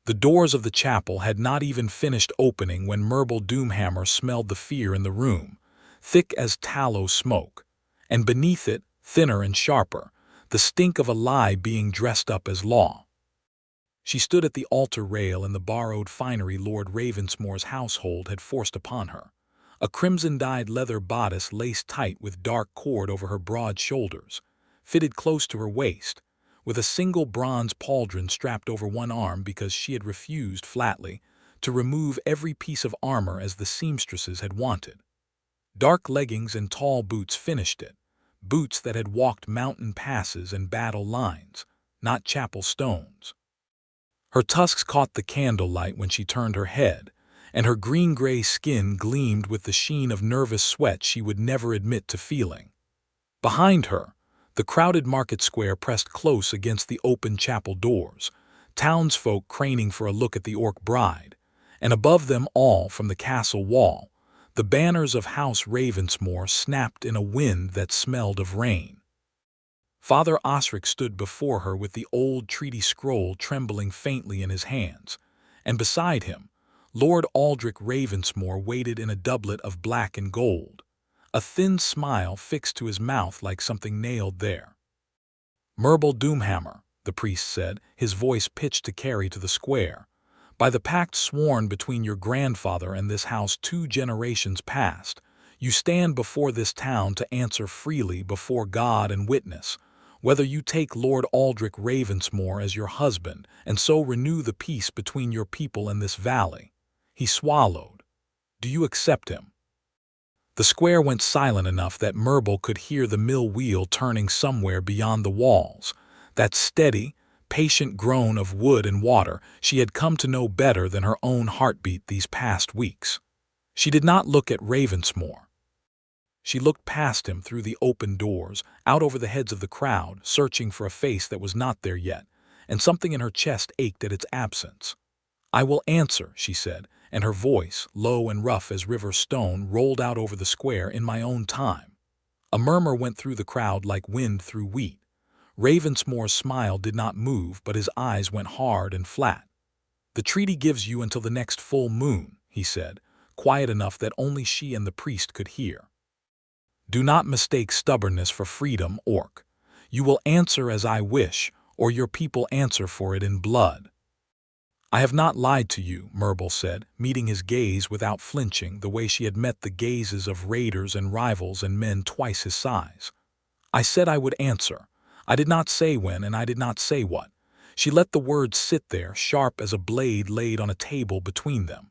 The doors of the chapel had not even finished opening when Murbul Doomhammer smelled the fear in the room, thick as tallow smoke, and beneath it, thinner and sharper, the stink of a lie being dressed up as law. She stood at the altar rail in the borrowed finery Lord Ravensmore's household had forced upon her, a crimson-dyed leather bodice laced tight with dark cord over her broad shoulders, fitted close to her waist, with a single bronze pauldron strapped over one arm because she had refused flatly to remove every piece of armor as the seamstresses had wanted. Dark leggings and tall boots finished it, boots that had walked mountain passes and battle lines, not chapel stones. Her tusks caught the candlelight when she turned her head, and her green-gray skin gleamed with the sheen of nervous sweat she would never admit to feeling. Behind her, the crowded market square pressed close against the open chapel doors, townsfolk craning for a look at the orc bride, and above them all from the castle wall, the banners of House Ravensmore snapped in a wind that smelled of rain. Father Osric stood before her with the old treaty scroll trembling faintly in his hands, and beside him, Lord Aldrich Ravensmore waited in a doublet of black and gold, a thin smile fixed to his mouth like something nailed there. "Murbul Doomhammer," the priest said, his voice pitched to carry to the square, "by the pact sworn between your grandfather and this house 2 generations past, you stand before this town to answer freely before God and witness, whether you take Lord Aldrich Ravensmore as your husband and so renew the peace between your people and this valley." He swallowed. "Do you accept him?" The square went silent enough that Murbul could hear the mill wheel turning somewhere beyond the walls, that steady, patient groan of wood and water she had come to know better than her own heartbeat these past weeks. She did not look at Ravensmore. She looked past him through the open doors, out over the heads of the crowd, searching for a face that was not there yet, and something in her chest ached at its absence. "I will answer," she said, and her voice, low and rough as river stone, rolled out over the square, "in my own time." A murmur went through the crowd like wind through wheat. Ravensmore's smile did not move, but his eyes went hard and flat. "The treaty gives you until the next full moon," he said, quiet enough that only she and the priest could hear. "Do not mistake stubbornness for freedom, orc. You will answer as I wish, or your people answer for it in blood." "I have not lied to you," Murbul said, meeting his gaze without flinching, the way she had met the gazes of raiders and rivals and men twice his size. "I said I would answer. I did not say when, and I did not say what." She let the words sit there, sharp as a blade laid on a table between them.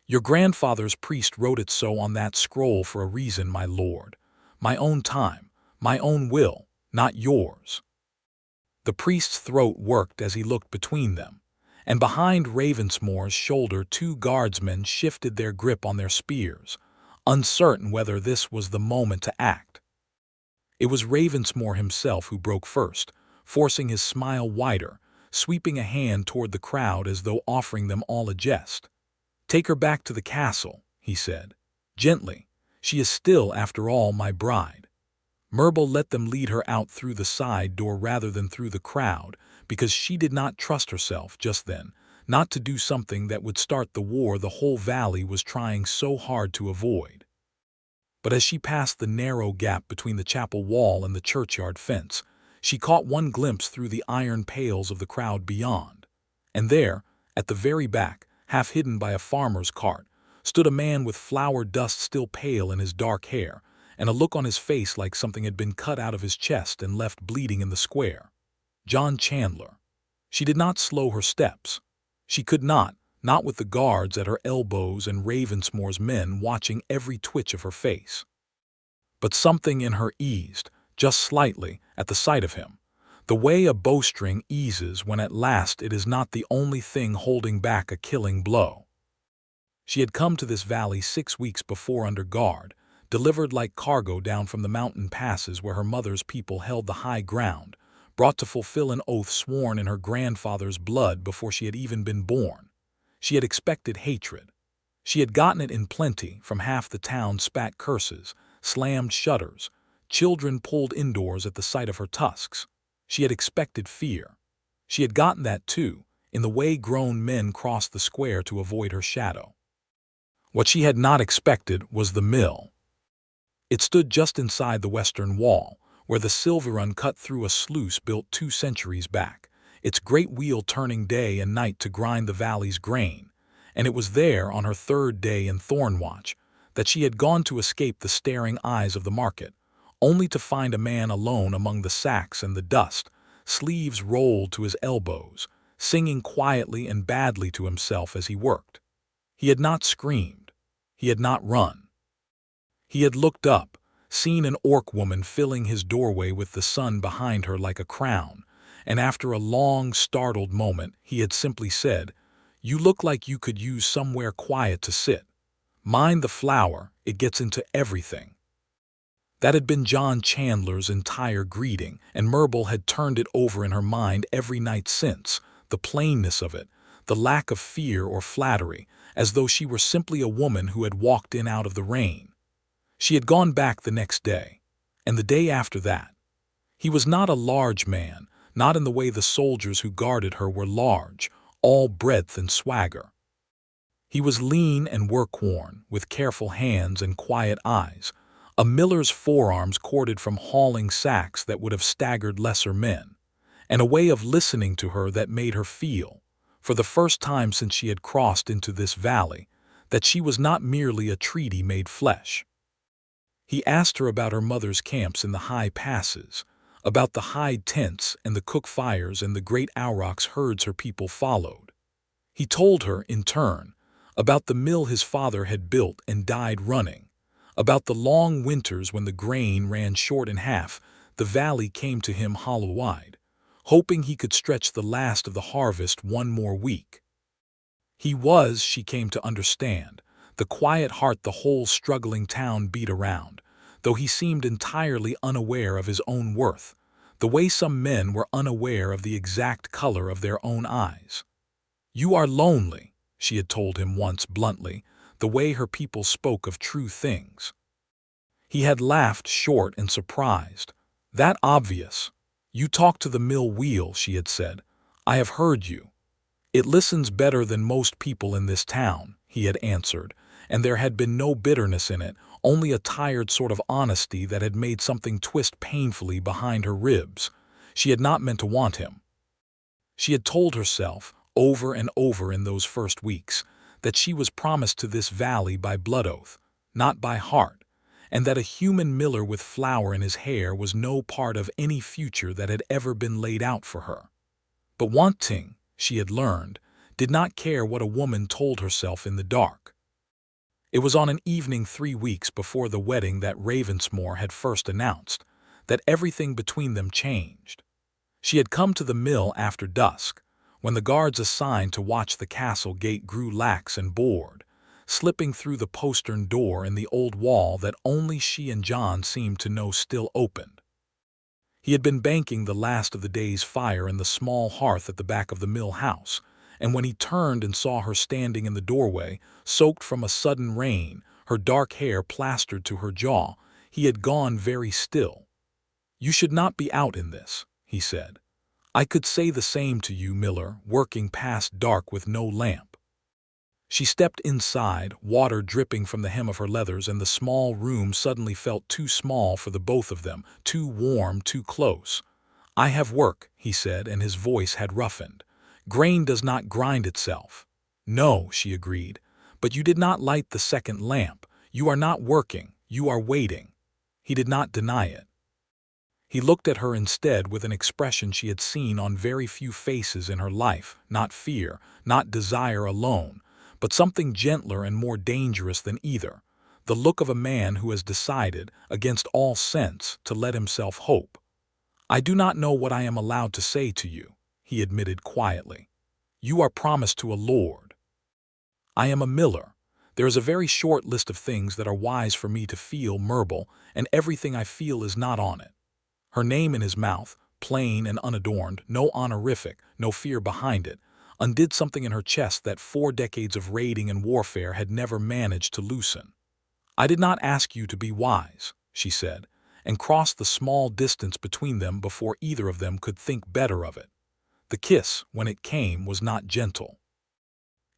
"Your grandfather's priest wrote it so on that scroll for a reason, my lord. My own time, my own will, not yours." The priest's throat worked as he looked between them, and behind Ravensmore's shoulder 2 guardsmen shifted their grip on their spears, uncertain whether this was the moment to act. It was Ravensmore himself who broke first, forcing his smile wider, sweeping a hand toward the crowd as though offering them all a jest. "Take her back to the castle," he said, gently. "She is still, after all, my bride." Murbul let them lead her out through the side door rather than through the crowd, because she did not trust herself, just then, not to do something that would start the war the whole valley was trying so hard to avoid. But as she passed the narrow gap between the chapel wall and the churchyard fence, she caught one glimpse through the iron pales of the crowd beyond. And there, at the very back, half hidden by a farmer's cart, stood a man with flour dust still pale in his dark hair, and a look on his face like something had been cut out of his chest and left bleeding in the square. John Chandler. She did not slow her steps. She could not with the guards at her elbows and Ravensmore's men watching every twitch of her face. But something in her eased, just slightly, at the sight of him, the way a bowstring eases when at last it is not the only thing holding back a killing blow. She had come to this valley 6 weeks before under guard, delivered like cargo down from the mountain passes where her mother's people held the high ground, brought to fulfill an oath sworn in her grandfather's blood before she had even been born. She had expected hatred. She had gotten it in plenty from half the town spat curses, slammed shutters, children pulled indoors at the sight of her tusks. She had expected fear. She had gotten that too, in the way grown men crossed the square to avoid her shadow. What she had not expected was the mill. It stood just inside the western wall, where the silver run cut through a sluice built 2 centuries back, its great wheel turning day and night to grind the valley's grain. And it was there, on her 3rd day in Thornwatch, that she had gone to escape the staring eyes of the market, only to find a man alone among the sacks and the dust, sleeves rolled to his elbows, singing quietly and badly to himself as he worked. He had not screamed. He had not run. He had looked up, seen an orc woman filling his doorway with the sun behind her like a crown, and after a long, startled moment, he had simply said, "You look like you could use somewhere quiet to sit. Mind the flour, it gets into everything." That had been John Chandler's entire greeting, and Murbul had turned it over in her mind every night since, the plainness of it, the lack of fear or flattery, as though she were simply a woman who had walked in out of the rain. She had gone back the next day, and the day after that. He was not a large man, not in the way the soldiers who guarded her were large, all breadth and swagger. He was lean and work-worn, with careful hands and quiet eyes, a miller's forearms corded from hauling sacks that would have staggered lesser men, and a way of listening to her that made her feel, for the first time since she had crossed into this valley, that she was not merely a treaty made flesh. He asked her about her mother's camps in the high passes, about the hide tents and the cook fires and the great aurochs herds her people followed. He told her, in turn, about the mill his father had built and died running, about the long winters when the grain ran short in half, the valley came to him hollow-eyed, hoping he could stretch the last of the harvest one more week. He was, she came to understand, the quiet heart the whole struggling town beat around, though he seemed entirely unaware of his own worth, the way some men were unaware of the exact color of their own eyes. "You are lonely," she had told him once bluntly, the way her people spoke of true things. He had laughed short and surprised. "That obvious. You talk to the mill wheel," she had said. "I have heard you." "It listens better than most people in this town," he had answered, and there had been no bitterness in it, only a tired sort of honesty that had made something twist painfully behind her ribs. She had not meant to want him. She had told herself, over and over in those first weeks, that she was promised to this valley by blood oath, not by heart, and that a human miller with flour in his hair was no part of any future that had ever been laid out for her. But wanting, she had learned, did not care what a woman told herself in the dark. It was on an evening 3 weeks before the wedding that Ravensmore had first announced, that everything between them changed. She had come to the mill after dusk, when the guards assigned to watch the castle gate grew lax and bored, slipping through the postern door in the old wall that only she and John seemed to know still opened. He had been banking the last of the day's fire in the small hearth at the back of the mill house, and when he turned and saw her standing in the doorway, soaked from a sudden rain, her dark hair plastered to her jaw, he had gone very still. "You should not be out in this," he said. "I could say the same to you, miller, working past dark with no lamp." She stepped inside, water dripping from the hem of her leathers, and the small room suddenly felt too small for the both of them, too warm, too close. "I have work," he said, and his voice had roughened. "Grain does not grind itself." "No," she agreed, "but you did not light the second lamp. You are not working, you are waiting." He did not deny it. He looked at her instead with an expression she had seen on very few faces in her life, not fear, not desire alone, but something gentler and more dangerous than either, the look of a man who has decided, against all sense, to let himself hope. "I do not know what I am allowed to say to you," he admitted quietly. "You are promised to a lord. I am a miller. There is a very short list of things that are wise for me to feel, Murbul, and everything I feel is not on it." Her name in his mouth, plain and unadorned, no honorific, no fear behind it, undid something in her chest that 4 decades of raiding and warfare had never managed to loosen. "I did not ask you to be wise," she said, and crossed the small distance between them before either of them could think better of it. The kiss, when it came, was not gentle.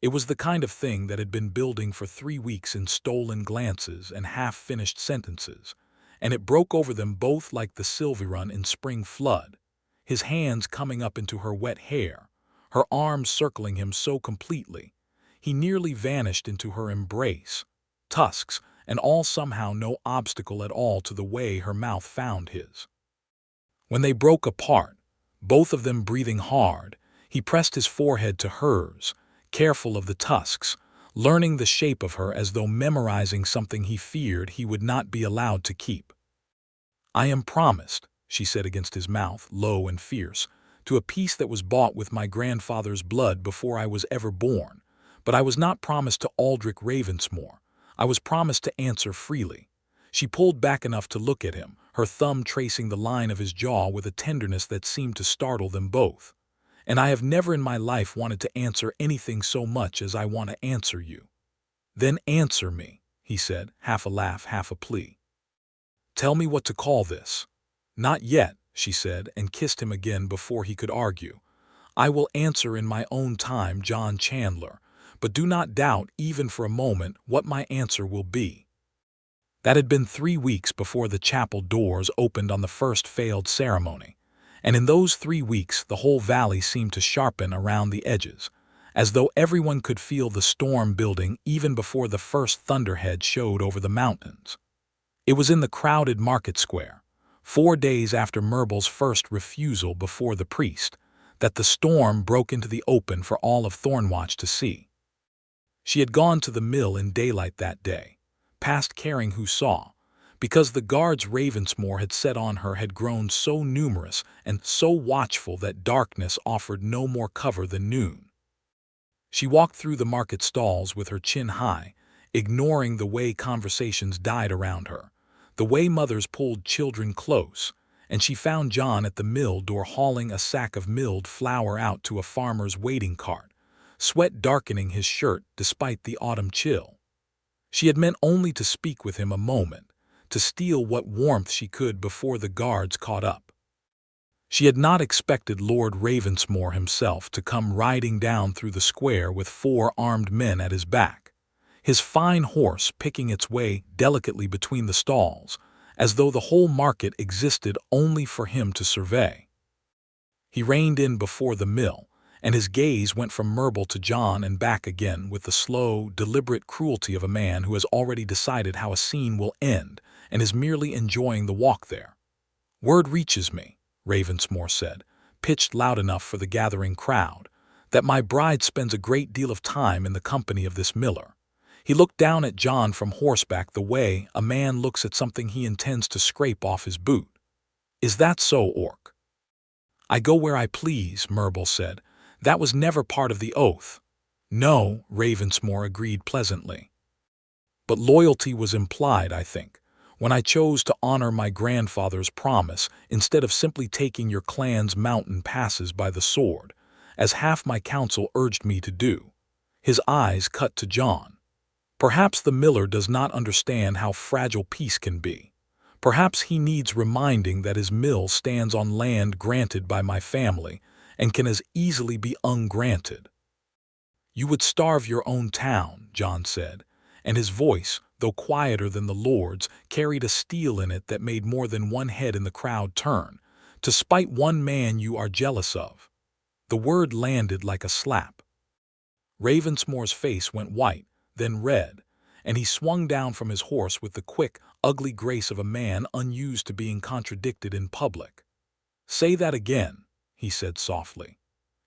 It was the kind of thing that had been building for 3 weeks in stolen glances and half-finished sentences, and it broke over them both like the Sylvirun in spring flood, his hands coming up into her wet hair, her arms circling him so completely. He nearly vanished into her embrace, tusks and all somehow no obstacle at all to the way her mouth found his. When they broke apart, both of them breathing hard, he pressed his forehead to hers, careful of the tusks, learning the shape of her as though memorizing something he feared he would not be allowed to keep. "I am promised," she said against his mouth, low and fierce, "to a peace that was bought with my grandfather's blood before I was ever born, but I was not promised to Aldrich Ravensmore. I was promised to answer freely." She pulled back enough to look at him, her thumb tracing the line of his jaw with a tenderness that seemed to startle them both. "And I have never in my life wanted to answer anything so much as I want to answer you." "Then answer me," he said, half a laugh, half a plea. "Tell me what to call this." "Not yet," she said, and kissed him again before he could argue. "I will answer in my own time, John Chandler, but do not doubt even for a moment what my answer will be." That had been 3 weeks before the chapel doors opened on the first failed ceremony, and in those 3 weeks the whole valley seemed to sharpen around the edges, as though everyone could feel the storm building even before the first thunderhead showed over the mountains. It was in the crowded market square, 4 days after Murbul's first refusal before the priest, that the storm broke into the open for all of Thornwatch to see. She had gone to the mill in daylight that day, past caring who saw, because the guards Ravensmore had set on her had grown so numerous and so watchful that darkness offered no more cover than noon. She walked through the market stalls with her chin high, ignoring the way conversations died around her, the way mothers pulled children close, and she found John at the mill door hauling a sack of milled flour out to a farmer's waiting cart, sweat darkening his shirt despite the autumn chill. She had meant only to speak with him a moment, to steal what warmth she could before the guards caught up. She had not expected Lord Ravensmore himself to come riding down through the square with 4 armed men at his back, his fine horse picking its way delicately between the stalls, as though the whole market existed only for him to survey. He reined in before the mill, and his gaze went from Murbul to John and back again with the slow, deliberate cruelty of a man who has already decided how a scene will end and is merely enjoying the walk there. "Word reaches me," Ravensmore said, pitched loud enough for the gathering crowd, "that my bride spends a great deal of time in the company of this miller." He looked down at John from horseback the way a man looks at something he intends to scrape off his boot. "Is that so, Orc?" "I go where I please," Murbul said. "That was never part of the oath." "No," Ravensmore agreed pleasantly. "But loyalty was implied, I think, when I chose to honor my grandfather's promise instead of simply taking your clan's mountain passes by the sword, as half my council urged me to do." His eyes cut to John. "Perhaps the miller does not understand how fragile peace can be. Perhaps he needs reminding that his mill stands on land granted by my family and can as easily be ungranted." "You would starve your own town," John said, and his voice, though quieter than the Lord's, carried a steel in it that made more than one head in the crowd turn, "to spite one man you are jealous of." The word landed like a slap. Ravensmore's face went white, then red, and he swung down from his horse with the quick, ugly grace of a man unused to being contradicted in public. "Say that again," he said softly.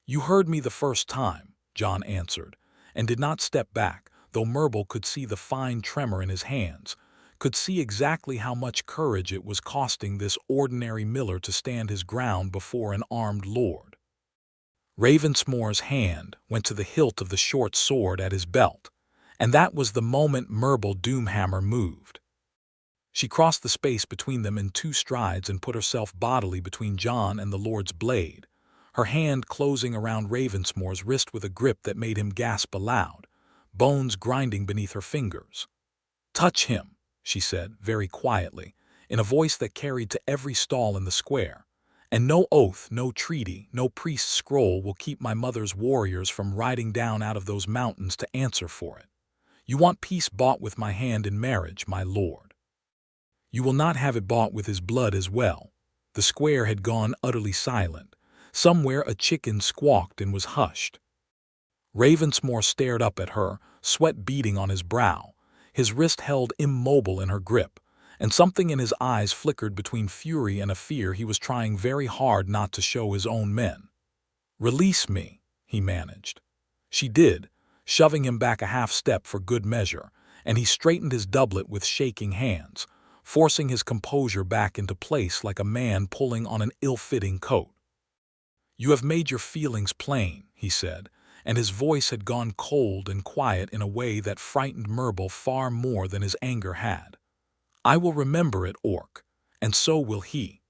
"You heard me the first time," John answered, and did not step back, though Murbul could see the fine tremor in his hands, could see exactly how much courage it was costing this ordinary miller to stand his ground before an armed lord. Ravensmore's hand went to the hilt of the short sword at his belt, and that was the moment Murbul Doomhammer moved. She crossed the space between them in 2 strides and put herself bodily between John and the Lord's blade, her hand closing around Ravensmore's wrist with a grip that made him gasp aloud, bones grinding beneath her fingers. "Touch him," she said very quietly, in a voice that carried to every stall in the square, And no oath, no treaty, no priest's scroll will keep my mother's warriors from riding down out of those mountains to answer for it. You want peace bought with my hand in marriage, my lord. You will not have it bought with his blood as well." The square had gone utterly silent. Somewhere a chicken squawked and was hushed. Ravensmore stared up at her, sweat beading on his brow, his wrist held immobile in her grip, and something in his eyes flickered between fury and a fear he was trying very hard not to show his own men. "Release me," he managed. She did, shoving him back a half step for good measure, and he straightened his doublet with shaking hands, forcing his composure back into place like a man pulling on an ill-fitting coat. "You have made your feelings plain," he said, and his voice had gone cold and quiet in a way that frightened Murbul far more than his anger had. "I will remember it, Orc, and so will he."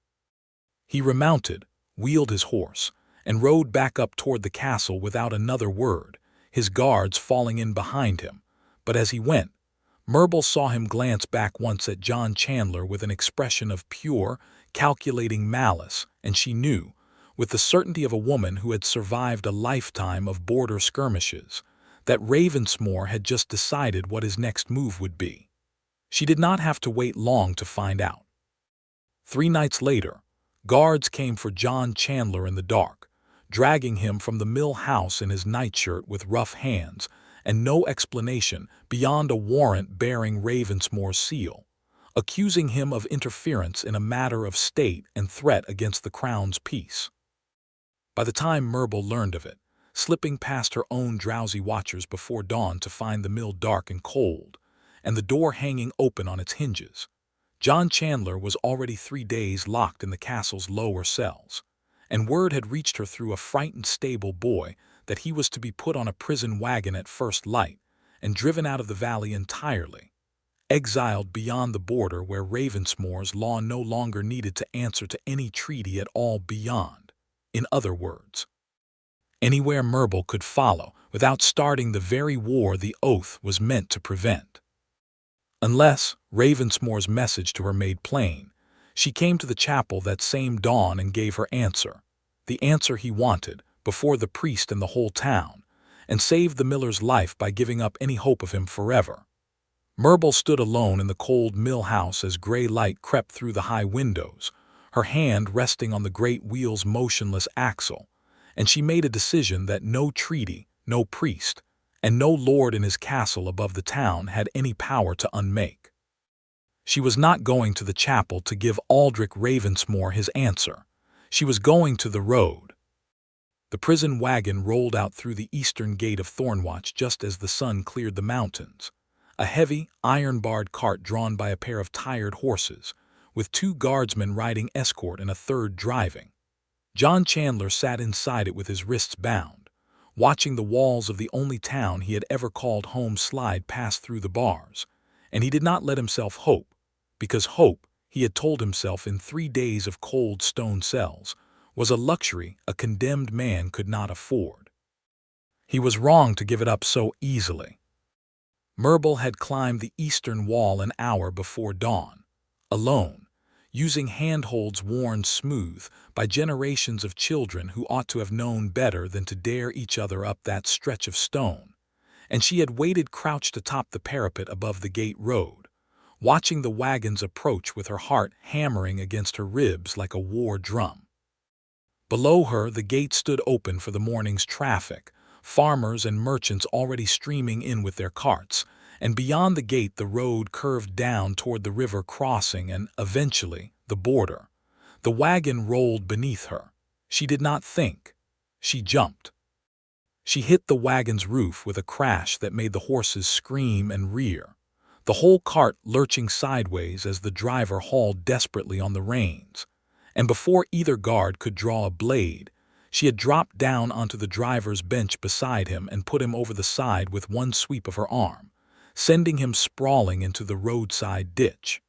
He remounted, wheeled his horse, and rode back up toward the castle without another word, his guards falling in behind him. But as he went, Murbul saw him glance back once at John Chandler with an expression of pure, calculating malice, and she knew, with the certainty of a woman who had survived a lifetime of border skirmishes, that Ravensmore had just decided what his next move would be. She did not have to wait long to find out. 3 nights later, guards came for John Chandler in the dark, dragging him from the mill house in his nightshirt with rough hands, and no explanation beyond a warrant bearing Ravensmore's seal, accusing him of interference in a matter of state and threat against the crown's peace. By the time Murbul learned of it, slipping past her own drowsy watchers before dawn to find the mill dark and cold, and the door hanging open on its hinges, John Chandler was already 3 days locked in the castle's lower cells, and word had reached her through a frightened stable boy that he was to be put on a prison wagon at first light and driven out of the valley entirely, exiled beyond the border where Ravensmore's law no longer needed to answer to any treaty at all beyond. In other words, anywhere Murbul could follow without starting the very war the oath was meant to prevent. Unless Ravensmore's message to her made plain, she came to the chapel that same dawn and gave her answer, the answer he wanted, before the priest and the whole town, and saved the miller's life by giving up any hope of him forever. Murbul stood alone in the cold mill house as gray light crept through the high windows, her hand resting on the great wheel's motionless axle, and she made a decision that no treaty, no priest, and no lord in his castle above the town had any power to unmake. She was not going to the chapel to give Aldrich Ravensmore his answer. She was going to the road. The prison wagon rolled out through the eastern gate of Thornwatch just as the sun cleared the mountains, a heavy, iron-barred cart drawn by a pair of tired horses, with 2 guardsmen riding escort and a third driving. John Chandler sat inside it with his wrists bound, watching the walls of the only town he had ever called home slide past through the bars, and he did not let himself hope, because hope, he had told himself in 3 days of cold stone cells, was a luxury a condemned man could not afford. He was wrong to give it up so easily. Murbul had climbed the eastern wall an hour before dawn, alone, using handholds worn smooth by generations of children who ought to have known better than to dare each other up that stretch of stone, and she had waited crouched atop the parapet above the gate road, watching the wagons approach with her heart hammering against her ribs like a war drum. Below her the gate stood open for the morning's traffic, farmers and merchants already streaming in with their carts, and beyond the gate the road curved down toward the river crossing and, eventually, the border. The wagon rolled beneath her. She did not think. She jumped. She hit the wagon's roof with a crash that made the horses scream and rear, the whole cart lurching sideways as the driver hauled desperately on the reins, and before either guard could draw a blade, she had dropped down onto the driver's bench beside him and put him over the side with one sweep of her arm, sending him sprawling into the roadside ditch.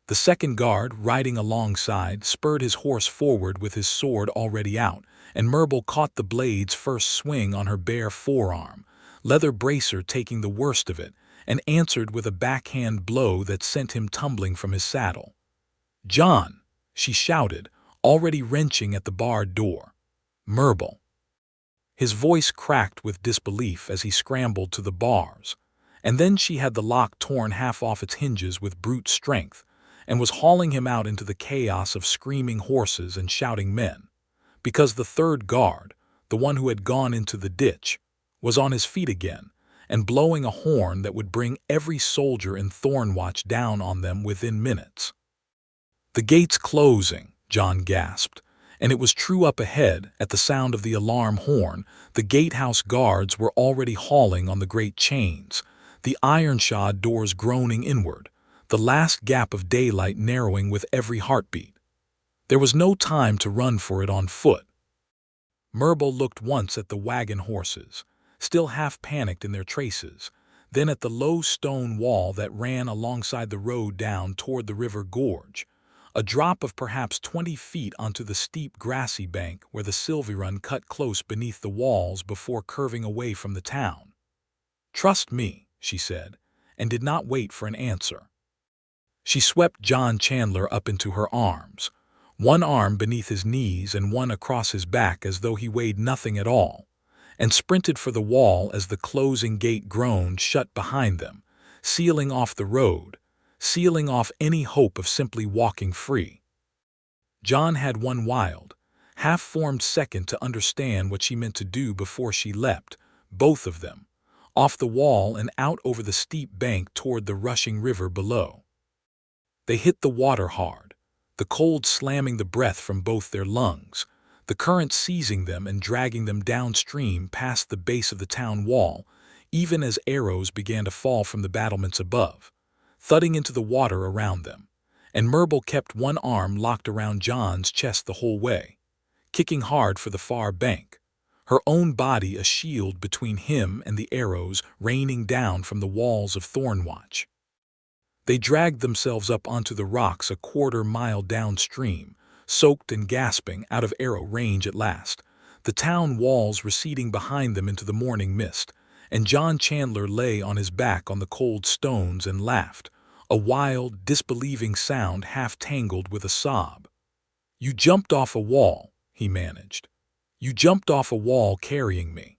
The second guard, riding alongside, spurred his horse forward with his sword already out, and Murbul caught the blade's first swing on her bare forearm, leather bracer taking the worst of it, and answered with a backhand blow that sent him tumbling from his saddle. "John!" she shouted, already wrenching at the barred door. "Murbul." His voice cracked with disbelief as he scrambled to the bars, and then she had the lock torn half off its hinges with brute strength, and was hauling him out into the chaos of screaming horses and shouting men, because the third guard, the one who had gone into the ditch, was on his feet again, and blowing a horn that would bring every soldier in Thornwatch down on them within minutes. "The gate's closing," John gasped, and it was true. Up ahead, at the sound of the alarm horn, the gatehouse guards were already hauling on the great chains, the iron-shod doors groaning inward, the last gap of daylight narrowing with every heartbeat. There was no time to run for it on foot. Murbul looked once at the wagon horses, still half-panicked in their traces, then at the low stone wall that ran alongside the road down toward the river gorge, a drop of perhaps 20 feet onto the steep grassy bank where the Silverrun cut close beneath the walls before curving away from the town. "Trust me," she said, and did not wait for an answer. She swept John Chandler up into her arms, one arm beneath his knees and one across his back as though he weighed nothing at all, and sprinted for the wall as the closing gate groaned shut behind them, sealing off the road, sealing off any hope of simply walking free. John had one wild, half-formed second to understand what she meant to do before she leapt, both of them, off the wall and out over the steep bank toward the rushing river below. They hit the water hard, the cold slamming the breath from both their lungs, the current seizing them and dragging them downstream past the base of the town wall, even as arrows began to fall from the battlements above, thudding into the water around them, and Murbul kept one arm locked around John's chest the whole way, kicking hard for the far bank, her own body a shield between him and the arrows raining down from the walls of Thornwatch. They dragged themselves up onto the rocks a quarter-mile downstream, soaked and gasping, out of arrow range at last, the town walls receding behind them into the morning mist, and John Chandler lay on his back on the cold stones and laughed, a wild, disbelieving sound half-tangled with a sob. "You jumped off a wall," he managed. "You jumped off a wall carrying me."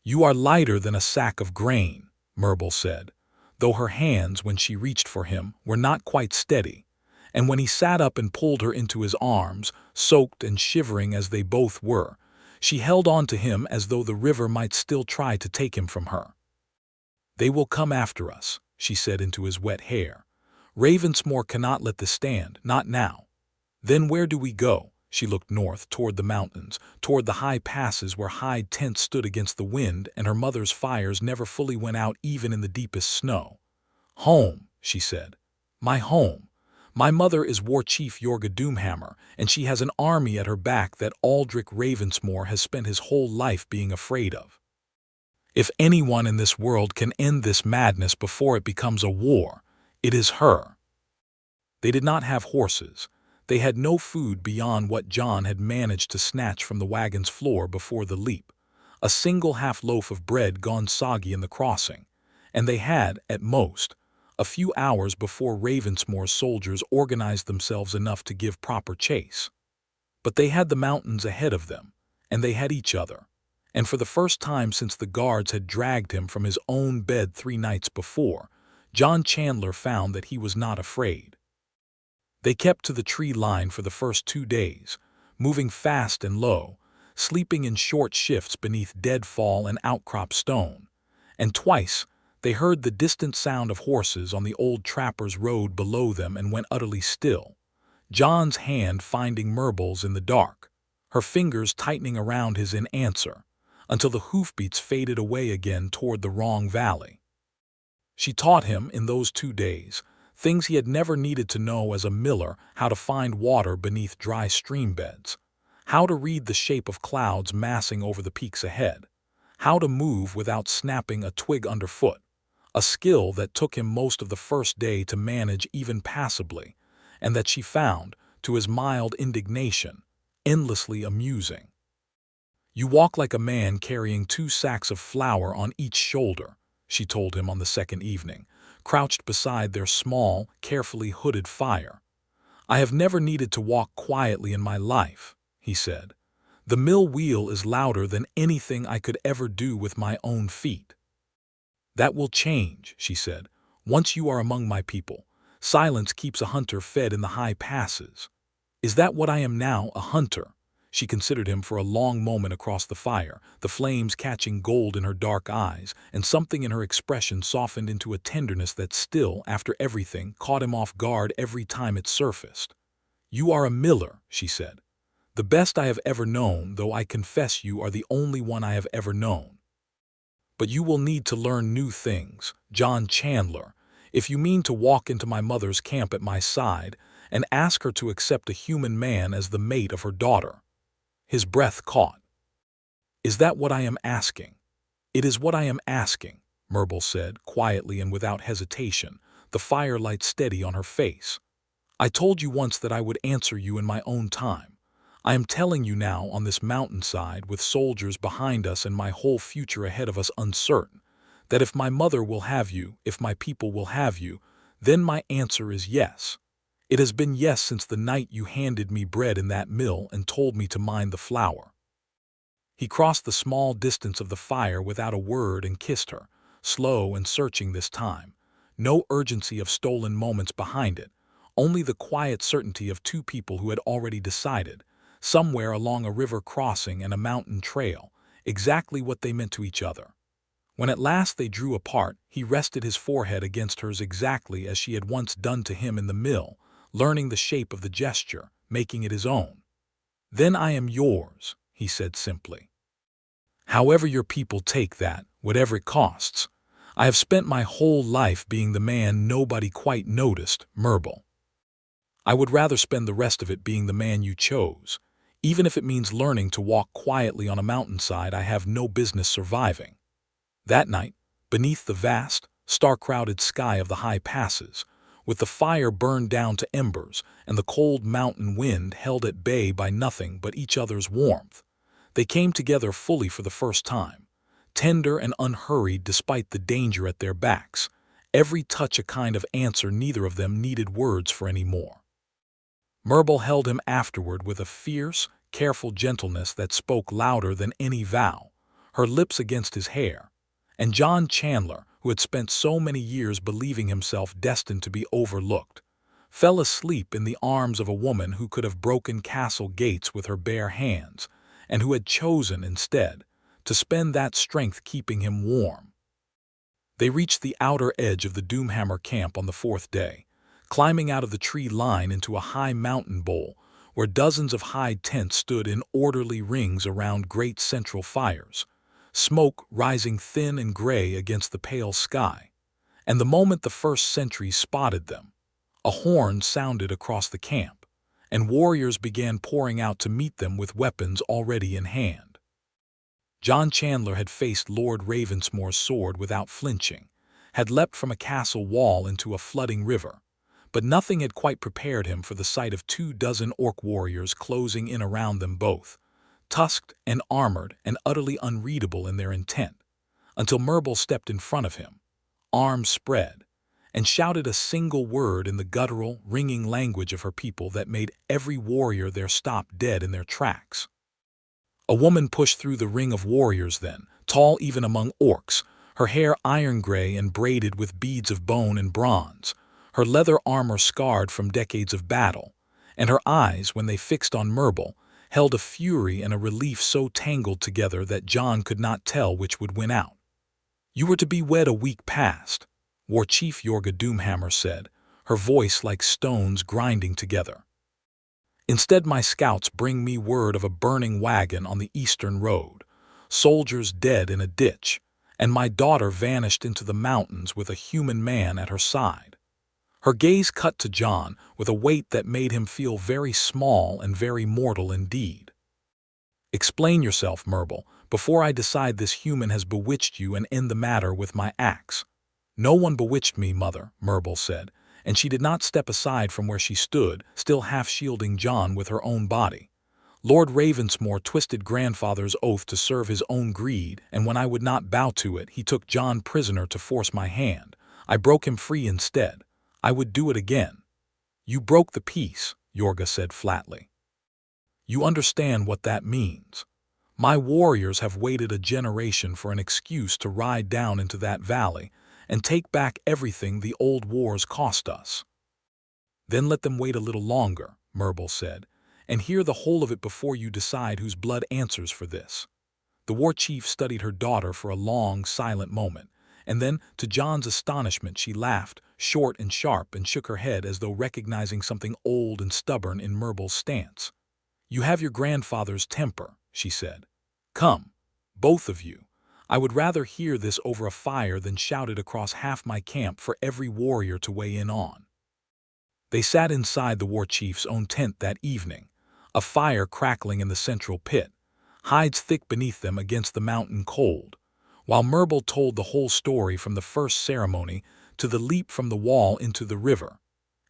"You are lighter than a sack of grain," Murbul said, though her hands, when she reached for him, were not quite steady, and when he sat up and pulled her into his arms, soaked and shivering as they both were, she held on to him as though the river might still try to take him from her. "They will come after us," she said into his wet hair. "Ravensmore cannot let this stand, not now." "Then where do we go?" She looked north, toward the mountains, toward the high passes where hide tents stood against the wind and her mother's fires never fully went out even in the deepest snow. "Home," she said. "My home. My mother is War Chief Murbul Doomhammer, and she has an army at her back that Aldrich Ravensmore has spent his whole life being afraid of. If anyone in this world can end this madness before it becomes a war, it is her." They did not have horses. They had no food beyond what John had managed to snatch from the wagon's floor before the leap, a single half-loaf of bread gone soggy in the crossing, and they had, at most, a few hours before Ravensmore's soldiers organized themselves enough to give proper chase. But they had the mountains ahead of them, and they had each other, and for the first time since the guards had dragged him from his own bed 3 nights before, John Chandler found that he was not afraid. They kept to the tree line for the first 2 days, moving fast and low, sleeping in short shifts beneath deadfall and outcrop stone, and twice they heard the distant sound of horses on the old trapper's road below them and went utterly still, John's hand finding Murbul's in the dark, her fingers tightening around his in answer, until the hoofbeats faded away again toward the wrong valley. She taught him, in those 2 days, things he had never needed to know as a miller: how to find water beneath dry stream beds, how to read the shape of clouds massing over the peaks ahead, how to move without snapping a twig underfoot, a skill that took him most of the first day to manage even passably, and that she found, to his mild indignation, endlessly amusing. "You walk like a man carrying 2 sacks of flour on each shoulder," she told him on the second evening, crouched beside their small, carefully hooded fire. I have never needed to walk quietly in my life, he said. The mill wheel is louder than anything I could ever do with my own feet. That will change, she said, once you are among my people. Silence keeps a hunter fed in the high passes. Is that what I am now, a hunter? She considered him for a long moment across the fire, the flames catching gold in her dark eyes, and something in her expression softened into a tenderness that still, after everything, caught him off guard every time it surfaced. You are a miller, she said. The best I have ever known, though I confess you are the only one I have ever known. But you will need to learn new things, John Chandler, if you mean to walk into my mother's camp at my side and ask her to accept a human man as the mate of her daughter. His breath caught. Is that what I am asking? It is what I am asking, Murbul said, quietly and without hesitation, the firelight steady on her face. I told you once that I would answer you in my own time. I am telling you now on this mountainside with soldiers behind us and my whole future ahead of us uncertain, that if my mother will have you, if my people will have you, then my answer is yes. It has been yes since the night you handed me bread in that mill and told me to mind the flour. He crossed the small distance of the fire without a word and kissed her, slow and searching this time. No urgency of stolen moments behind it, only the quiet certainty of two people who had already decided, somewhere along a river crossing and a mountain trail, exactly what they meant to each other. When at last they drew apart, he rested his forehead against hers exactly as she had once done to him in the mill, learning the shape of the gesture, making it his own. Then I am yours, he said simply. However your people take that, whatever it costs. I have spent my whole life being the man nobody quite noticed, Murbul. I would rather spend the rest of it being the man you chose, even if it means learning to walk quietly on a mountainside I have no business surviving. That night, beneath the vast, star-crowded sky of the high passes, with the fire burned down to embers and the cold mountain wind held at bay by nothing but each other's warmth, they came together fully for the first time, tender and unhurried despite the danger at their backs, every touch a kind of answer neither of them needed words for any more. Murbul held him afterward with a fierce, careful gentleness that spoke louder than any vow, her lips against his hair. And John Chandler, who had spent so many years believing himself destined to be overlooked, fell asleep in the arms of a woman who could have broken castle gates with her bare hands, and who had chosen, instead, to spend that strength keeping him warm. They reached the outer edge of the Doomhammer camp on the fourth day, climbing out of the tree line into a high mountain bowl where dozens of hide tents stood in orderly rings around great central fires, smoke rising thin and gray against the pale sky. And the moment the first sentries spotted them, a horn sounded across the camp, and warriors began pouring out to meet them with weapons already in hand. John Chandler had faced Lord Ravensmore's sword without flinching, had leapt from a castle wall into a flooding river, but nothing had quite prepared him for the sight of 24 orc warriors closing in around them both, tusked and armored and utterly unreadable in their intent, until Murbul stepped in front of him, arms spread, and shouted a single word in the guttural, ringing language of her people that made every warrior there stop dead in their tracks. A woman pushed through the ring of warriors then, tall even among orcs, her hair iron-gray and braided with beads of bone and bronze, her leather armor scarred from decades of battle, and her eyes, when they fixed on Murbul, held a fury and a relief so tangled together that John could not tell which would win out. You were to be wed a week past, War Chief Yorga Doomhammer said, her voice like stones grinding together. Instead my scouts bring me word of a burning wagon on the eastern road, soldiers dead in a ditch, and my daughter vanished into the mountains with a human man at her side. Her gaze cut to John with a weight that made him feel very small and very mortal indeed. Explain yourself, Murbul, before I decide this human has bewitched you and end the matter with my axe. No one bewitched me, mother, Murbul said, and she did not step aside from where she stood, still half-shielding John with her own body. Lord Ravensmore twisted grandfather's oath to serve his own greed, and when I would not bow to it, he took John prisoner to force my hand. I broke him free instead. I would do it again. You broke the peace, Yorga said flatly. You understand what that means. My warriors have waited a generation for an excuse to ride down into that valley and take back everything the old wars cost us. Then let them wait a little longer, Murbul said, and hear the whole of it before you decide whose blood answers for this. The war chief studied her daughter for a long, silent moment, and then, to John's astonishment, she laughed, short and sharp, and shook her head as though recognizing something old and stubborn in Murbul's stance. You have your grandfather's temper, she said. Come, both of you. I would rather hear this over a fire than shout it across half my camp for every warrior to weigh in on. They sat inside the war chief's own tent that evening, a fire crackling in the central pit, hides thick beneath them against the mountain cold, while Murbul told the whole story from the first ceremony to the leap from the wall into the river.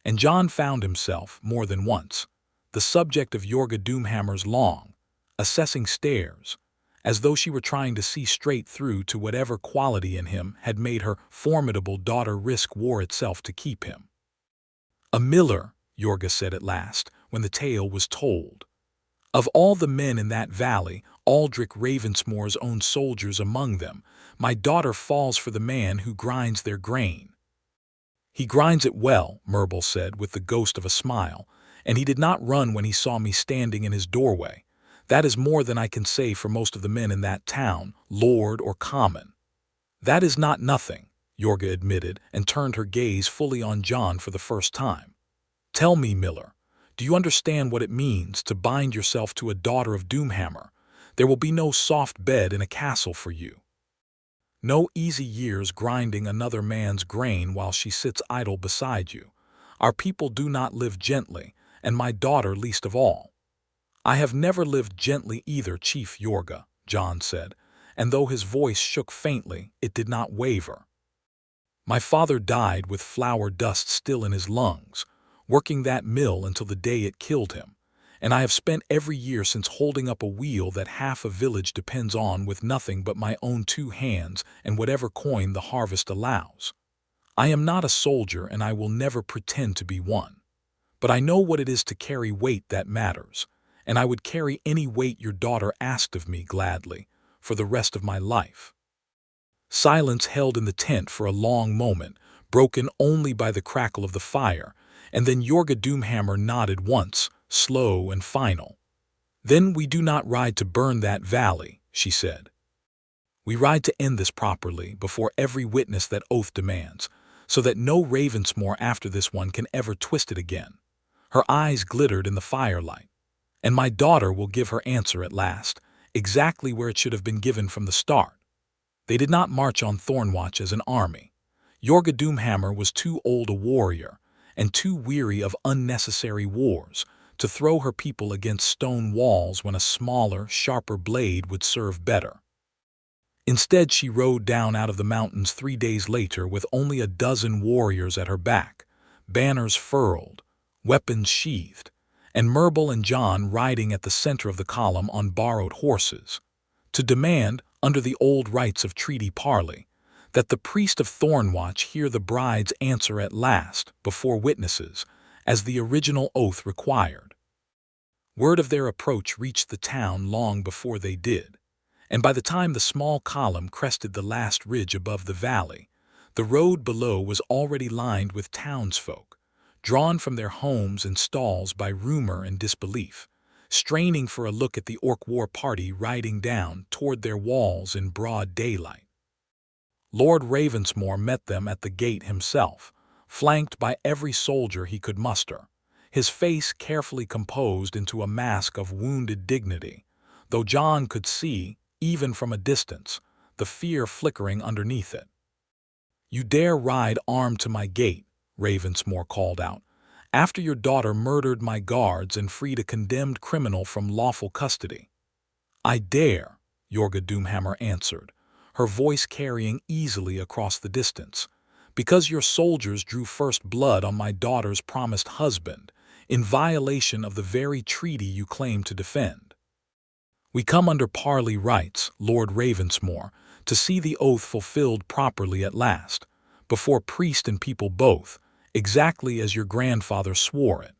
And John found himself, more than once, the subject of Yorga Doomhammer's long, assessing stares, as though she were trying to see straight through to whatever quality in him had made her formidable daughter risk war itself to keep him. A miller, Yorga said at last, when the tale was told. Of all the men in that valley, Aldrich Ravensmore's own soldiers among them, my daughter falls for the man who grinds their grain. He grinds it well, Murbul said with the ghost of a smile, and he did not run when he saw me standing in his doorway. That is more than I can say for most of the men in that town, lord or common. That is not nothing, Yorga admitted, and turned her gaze fully on John for the first time. Tell me, Miller, do you understand what it means to bind yourself to a daughter of Doomhammer? There will be no soft bed in a castle for you. No easy years grinding another man's grain while she sits idle beside you. Our people do not live gently, and my daughter least of all. I have never lived gently either, Chief Yorga, John said, and though his voice shook faintly, it did not waver. My father died with flour dust still in his lungs, working that mill until the day it killed him, and I have spent every year since holding up a wheel that half a village depends on with nothing but my own 2 hands and whatever coin the harvest allows. I am not a soldier and I will never pretend to be one. But I know what it is to carry weight that matters, and I would carry any weight your daughter asked of me gladly, for the rest of my life. Silence held in the tent for a long moment, broken only by the crackle of the fire, and then Yorga Doomhammer nodded once, slow and final. Then we do not ride to burn that valley, she said. We ride to end this properly, before every witness that oath demands, so that no Ravensmore after this one can ever twist it again. Her eyes glittered in the firelight. And my daughter will give her answer at last, exactly where it should have been given from the start. They did not march on Thornwatch as an army. Yorga Doomhammer was too old a warrior, and too weary of unnecessary wars, to throw her people against stone walls when a smaller, sharper blade would serve better. Instead, she rode down out of the mountains 3 days later with only a dozen warriors at her back, banners furled, weapons sheathed, and Murbul and John riding at the center of the column on borrowed horses, to demand, under the old rites of treaty parley, that the priest of Thornwatch hear the bride's answer at last, before witnesses, as the original oath required. Word of their approach reached the town long before they did, and by the time the small column crested the last ridge above the valley, the road below was already lined with townsfolk, drawn from their homes and stalls by rumor and disbelief, straining for a look at the Orc war party riding down toward their walls in broad daylight. Lord Ravensmore met them at the gate himself, flanked by every soldier he could muster, his face carefully composed into a mask of wounded dignity, though John could see, even from a distance, the fear flickering underneath it. "You dare ride armed to my gate," Ravensmore called out, "after your daughter murdered my guards and freed a condemned criminal from lawful custody." "I dare," Yorga Doomhammer answered, her voice carrying easily across the distance, "because your soldiers drew first blood on my daughter's promised husband, in violation of the very treaty you claim to defend. We come under parley rights, Lord Ravensmore, to see the oath fulfilled properly at last, before priest and people both, exactly as your grandfather swore it.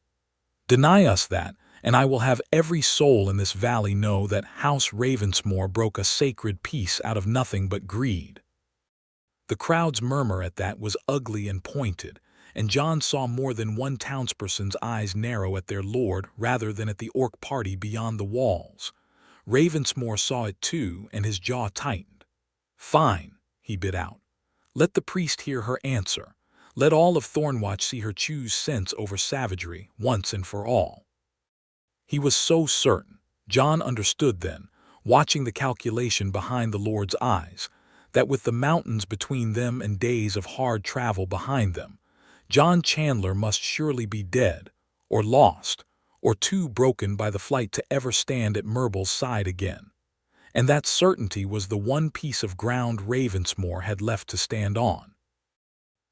Deny us that, and I will have every soul in this valley know that House Ravensmore broke a sacred peace out of nothing but greed." The crowd's murmur at that was ugly and pointed, and John saw more than one townsperson's eyes narrow at their lord rather than at the orc party beyond the walls. Ravensmore saw it too, and his jaw tightened. "Fine," he bit out. "Let the priest hear her answer. Let all of Thornwatch see her choose sense over savagery, once and for all." He was so certain, John understood then, watching the calculation behind the Lord's eyes, that with the mountains between them and days of hard travel behind them, John Chandler must surely be dead, or lost, or too broken by the flight to ever stand at Murbul's side again. And that certainty was the one piece of ground Ravensmore had left to stand on.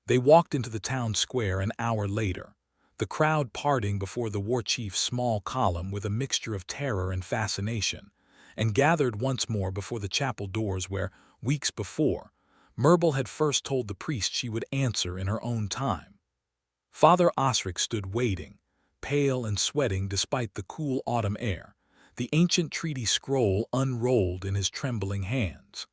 They walked into the town square an hour later, the crowd parting before the war chief's small column with a mixture of terror and fascination, and gathered once more before the chapel doors where, weeks before, Murbul had first told the priest she would answer in her own time. Father Osric stood waiting, pale and sweating despite the cool autumn air, the ancient treaty scroll unrolled in his trembling hands.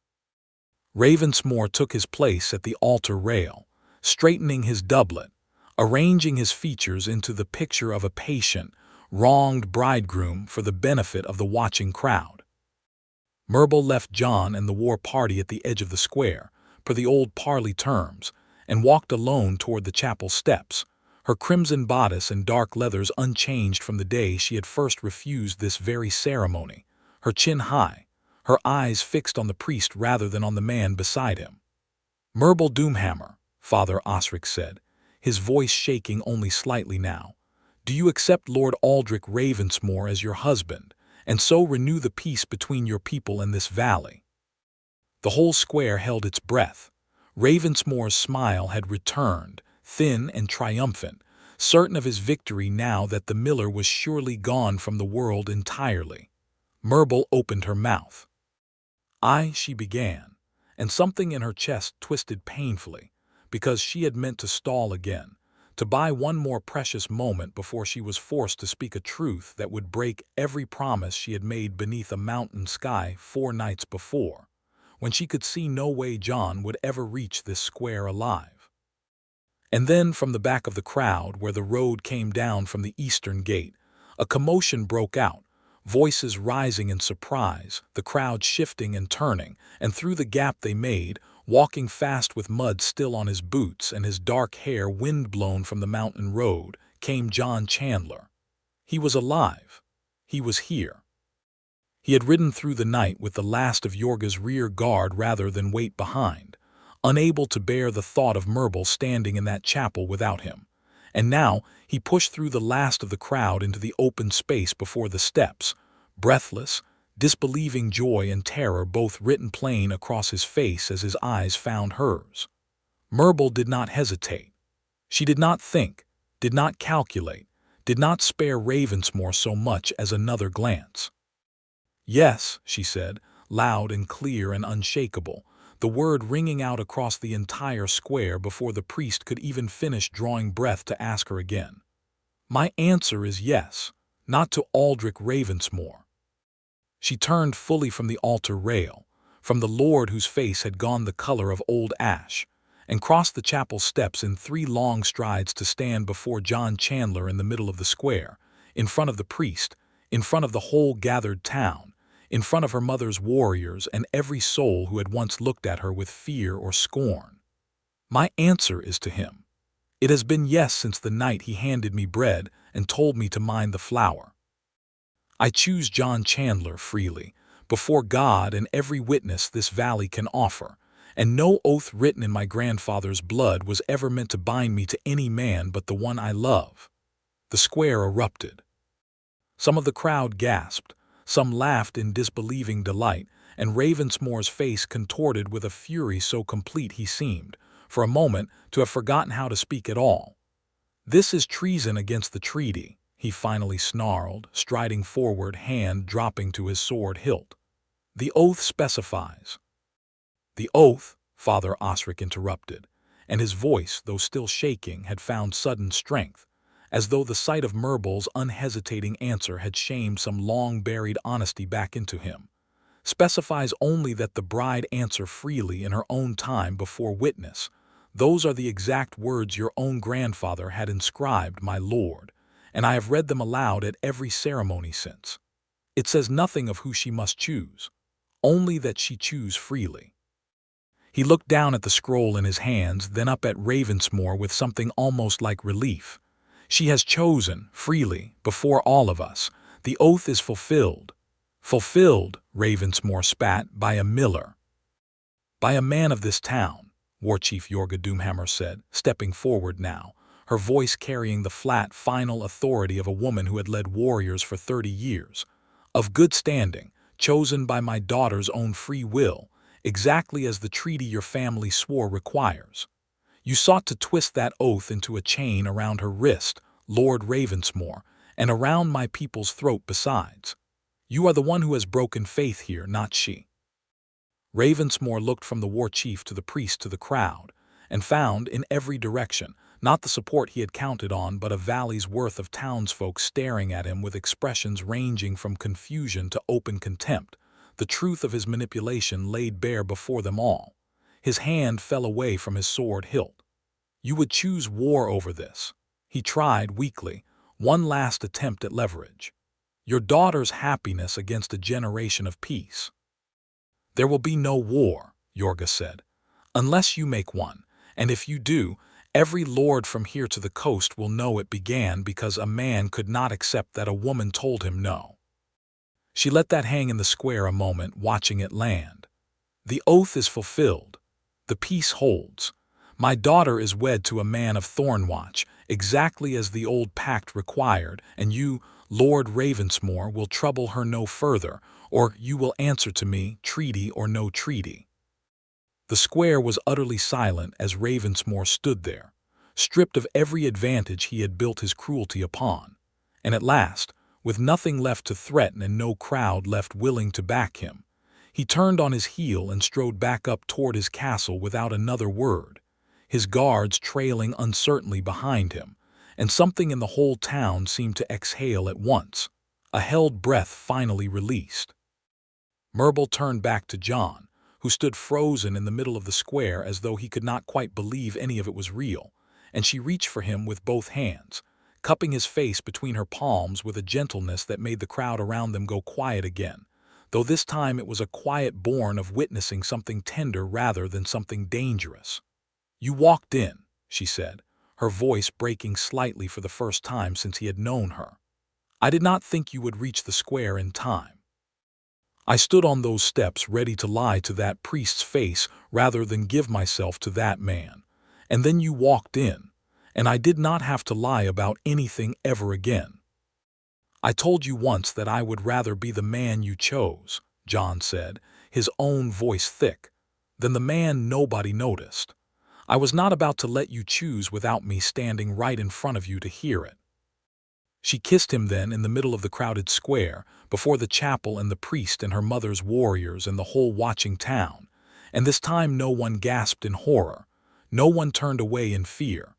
Ravensmore took his place at the altar rail, straightening his doublet, arranging his features into the picture of a patient, wronged bridegroom for the benefit of the watching crowd. Murbul left John and the war party at the edge of the square, per the old parley terms, and walked alone toward the chapel steps, her crimson bodice and dark leathers unchanged from the day she had first refused this very ceremony, her chin high, her eyes fixed on the priest rather than on the man beside him. "Murbul Doomhammer," Father Osric said, his voice shaking only slightly now, "do you accept Lord Aldrich Ravensmore as your husband, and so renew the peace between your people and this valley?" The whole square held its breath. Ravensmore's smile had returned, thin and triumphant, certain of his victory now that the miller was surely gone from the world entirely. Murbul opened her mouth. She began, and something in her chest twisted painfully, because she had meant to stall again, to buy one more precious moment before she was forced to speak a truth that would break every promise she had made beneath a mountain sky 4 nights before, when she could see no way John would ever reach this square alive. And then from the back of the crowd, where the road came down from the eastern gate, a commotion broke out, voices rising in surprise, the crowd shifting and turning, and through the gap they made, walking fast with mud still on his boots and his dark hair wind-blown from the mountain road, came John Chandler. He was alive. He was here. He had ridden through the night with the last of Yorga's rear guard rather than wait behind, unable to bear the thought of Murbul standing in that chapel without him. And now he pushed through the last of the crowd into the open space before the steps, breathless, disbelieving joy and terror both written plain across his face as his eyes found hers. Murbul did not hesitate. She did not think, did not calculate, did not spare Ravensmore so much as another glance. "Yes," she said, loud and clear and unshakable, the word ringing out across the entire square before the priest could even finish drawing breath to ask her again. "My answer is yes, not to Aldrich Ravensmore." She turned fully from the altar rail, from the Lord whose face had gone the color of old ash, and crossed the chapel steps in 3 long strides to stand before John Chandler in the middle of the square, in front of the priest, in front of the whole gathered town, in front of her mother's warriors and every soul who had once looked at her with fear or scorn. "My answer is to him. It has been yes since the night he handed me bread and told me to mind the flower. I choose John Chandler freely, before God and every witness this valley can offer, and no oath written in my grandfather's blood was ever meant to bind me to any man but the one I love." The square erupted. Some of the crowd gasped, some laughed in disbelieving delight, and Ravensmore's face contorted with a fury so complete he seemed, for a moment, to have forgotten how to speak at all. "This is treason against the treaty," he finally snarled, striding forward, hand dropping to his sword hilt. "The oath specifies—" "The oath," Father Osric interrupted, and his voice, though still shaking, had found sudden strength, as though the sight of Murbul's unhesitating answer had shamed some long-buried honesty back into him. Specifies only that the bride answer freely in her own time before witness. Those are the exact words your own grandfather had inscribed, my lord, and I have read them aloud at every ceremony since. It says nothing of who she must choose, only that she choose freely. He looked down at the scroll in his hands, then up at Ravensmore with something almost like relief. She has chosen, freely, before all of us. The oath is fulfilled. Fulfilled, Ravensmore spat, by a miller. By a man of this town, War Chief Yorga Doomhammer said, stepping forward now, her voice carrying the flat, final authority of a woman who had led warriors for 30 years. Of good standing, chosen by my daughter's own free will, exactly as the treaty your family swore requires. You sought to twist that oath into a chain around her wrist, Lord Ravensmore, and around my people's throat besides. You are the one who has broken faith here, not she. Ravensmore looked from the war chief to the priest to the crowd, and found, in every direction, not the support he had counted on but a valley's worth of townsfolk staring at him with expressions ranging from confusion to open contempt, the truth of his manipulation laid bare before them all. His hand fell away from his sword hilt. You would choose war over this. He tried, weakly, one last attempt at leverage. Your daughter's happiness against a generation of peace. There will be no war, Yorga said, unless you make one, and if you do, every lord from here to the coast will know it began because a man could not accept that a woman told him no. She let that hang in the square a moment, watching it land. The oath is fulfilled. The peace holds. My daughter is wed to a man of Thornwatch, exactly as the old pact required, and you, Lord Ravensmore, will trouble her no further, or you will answer to me, treaty or no treaty. The square was utterly silent as Ravensmore stood there, stripped of every advantage he had built his cruelty upon, and at last, with nothing left to threaten and no crowd left willing to back him, he turned on his heel and strode back up toward his castle without another word, his guards trailing uncertainly behind him, and something in the whole town seemed to exhale at once, a held breath finally released. Murbul turned back to John, who stood frozen in the middle of the square as though he could not quite believe any of it was real, and she reached for him with both hands, cupping his face between her palms with a gentleness that made the crowd around them go quiet again, though this time it was a quiet born of witnessing something tender rather than something dangerous. You walked in, she said, her voice breaking slightly for the first time since he had known her. I did not think you would reach the square in time. I stood on those steps ready to lie to that priest's face rather than give myself to that man. And then you walked in, and I did not have to lie about anything ever again. I told you once that I would rather be the man you chose, John said, his own voice thick, than the man nobody noticed. I was not about to let you choose without me standing right in front of you to hear it. She kissed him then in the middle of the crowded square, before the chapel and the priest and her mother's warriors and the whole watching town, and this time no one gasped in horror, no one turned away in fear.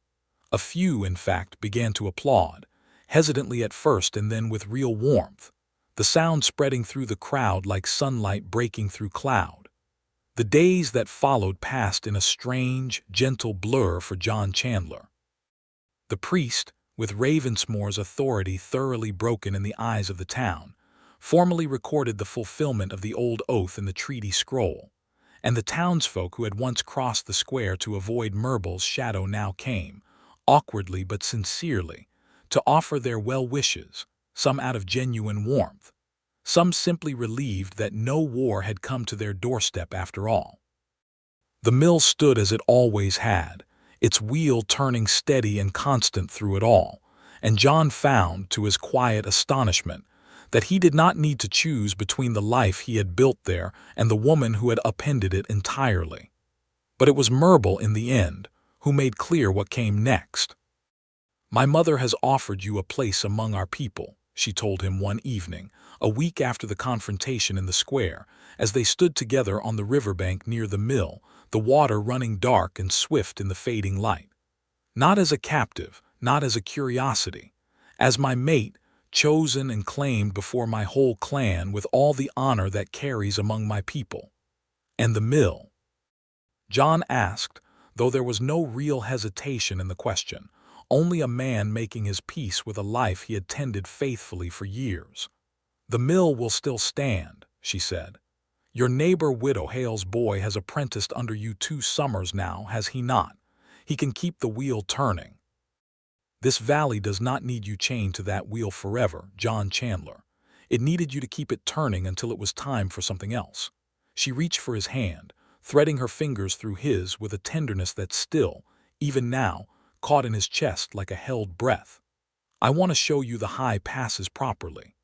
A few, in fact, began to applaud, hesitantly at first and then with real warmth, the sound spreading through the crowd like sunlight breaking through cloud. The days that followed passed in a strange, gentle blur for John Chandler. The priest, with Ravensmore's authority thoroughly broken in the eyes of the town, formally recorded the fulfillment of the old oath in the treaty scroll, and the townsfolk who had once crossed the square to avoid Murbul's shadow now came, awkwardly but sincerely, to offer their well wishes, some out of genuine warmth, some simply relieved that no war had come to their doorstep after all. The mill stood as it always had, its wheel turning steady and constant through it all, and John found, to his quiet astonishment, that he did not need to choose between the life he had built there and the woman who had upended it entirely. But it was Murbul in the end who made clear what came next. My mother has offered you a place among our people, she told him one evening, a week after the confrontation in the square, as they stood together on the riverbank near the mill, the water running dark and swift in the fading light. Not as a captive, not as a curiosity. As my mate, chosen and claimed before my whole clan with all the honor that carries among my people. And the mill? John asked, though there was no real hesitation in the question, only a man making his peace with a life he had tended faithfully for years. The mill will still stand, she said. Your neighbor Widow Hale's boy has apprenticed under you 2 summers now, has he not? He can keep the wheel turning. This valley does not need you chained to that wheel forever, John Chandler. It needed you to keep it turning until it was time for something else. She reached for his hand, threading her fingers through his with a tenderness that still, even now, caught in his chest like a held breath. I want to show you the high passes properly.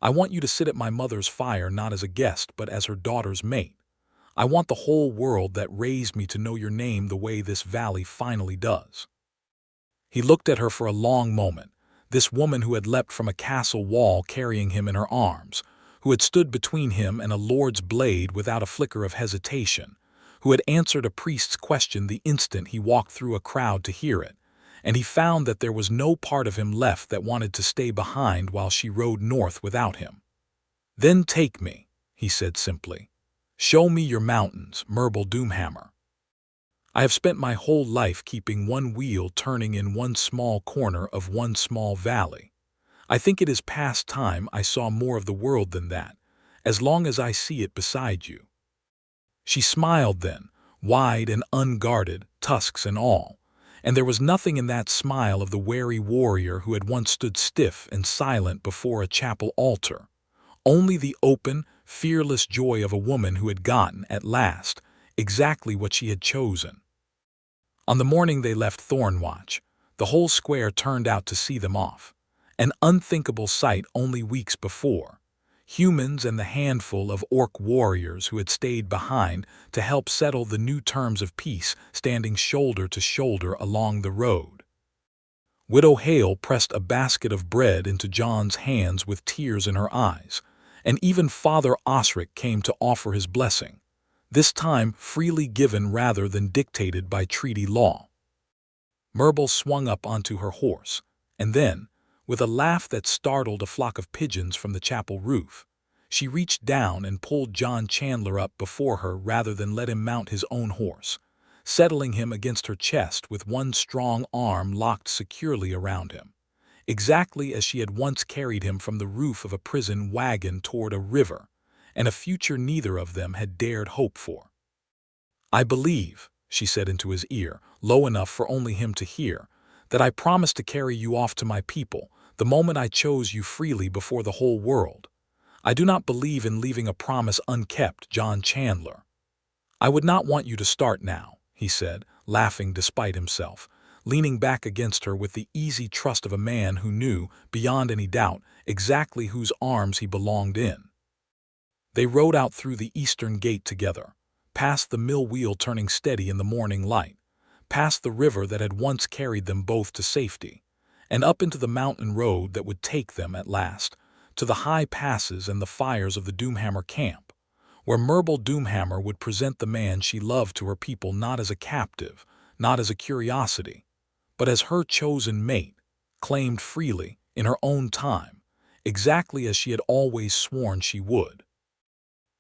I want you to sit at my mother's fire not as a guest but as her daughter's mate. I want the whole world that raised me to know your name the way this valley finally does. He looked at her for a long moment, this woman who had leapt from a castle wall carrying him in her arms, who had stood between him and a lord's blade without a flicker of hesitation, who had answered a priest's question the instant he walked through a crowd to hear it, and he found that there was no part of him left that wanted to stay behind while she rode north without him. "Then take me," he said simply. "Show me your mountains, Murbul Doomhammer. I have spent my whole life keeping one wheel turning in one small corner of one small valley. I think it is past time I saw more of the world than that, as long as I see it beside you." She smiled then, wide and unguarded, tusks and all, and there was nothing in that smile of the wary warrior who had once stood stiff and silent before a chapel altar, only the open, fearless joy of a woman who had gotten, at last, exactly what she had chosen. On the morning they left Thornwatch, the whole square turned out to see them off, an unthinkable sight only weeks before. Humans and the handful of orc warriors who had stayed behind to help settle the new terms of peace standing shoulder to shoulder along the road. Widow Hale pressed a basket of bread into John's hands with tears in her eyes, and even Father Osric came to offer his blessing, this time freely given rather than dictated by treaty law. Murbul swung up onto her horse, and then, with a laugh that startled a flock of pigeons from the chapel roof, she reached down and pulled John Chandler up before her rather than let him mount his own horse, settling him against her chest with one strong arm locked securely around him, exactly as she had once carried him from the roof of a prison wagon toward a river, and a future neither of them had dared hope for. "I believe," she said into his ear, low enough for only him to hear, "that I promised to carry you off to my people the moment I chose you freely before the whole world. I do not believe in leaving a promise unkept, John Chandler." "I would not want you to start now," he said, laughing despite himself, leaning back against her with the easy trust of a man who knew, beyond any doubt, exactly whose arms he belonged in. They rode out through the eastern gate together, past the mill wheel turning steady in the morning light, past the river that had once carried them both to safety, and up into the mountain road that would take them, at last, to the high passes and the fires of the Doomhammer camp, where Murbul Doomhammer would present the man she loved to her people not as a captive, not as a curiosity, but as her chosen mate, claimed freely, in her own time, exactly as she had always sworn she would.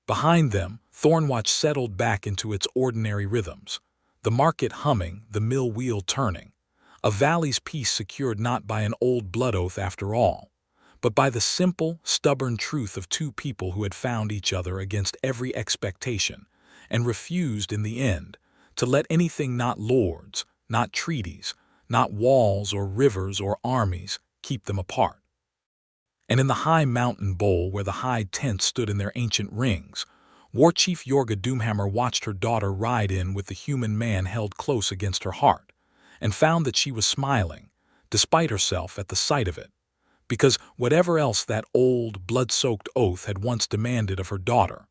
Behind them, Thornwatch settled back into its ordinary rhythms, the market humming, the mill wheel turning, a valley's peace secured not by an old blood oath after all, but by the simple, stubborn truth of 2 people who had found each other against every expectation, and refused, in the end, to let anything not lords, not treaties, not walls or rivers or armies, keep them apart. And in the high mountain bowl where the high tents stood in their ancient rings, War Chief Yorga Doomhammer watched her daughter ride in with the human man held close against her heart, and found that she was smiling, despite herself at the sight of it, because whatever else that old, blood-soaked oath had once demanded of her daughter,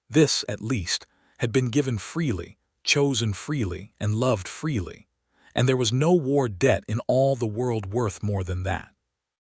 this, at least, had been given freely, chosen freely, and loved freely, and there was no war debt in all the world worth more than that.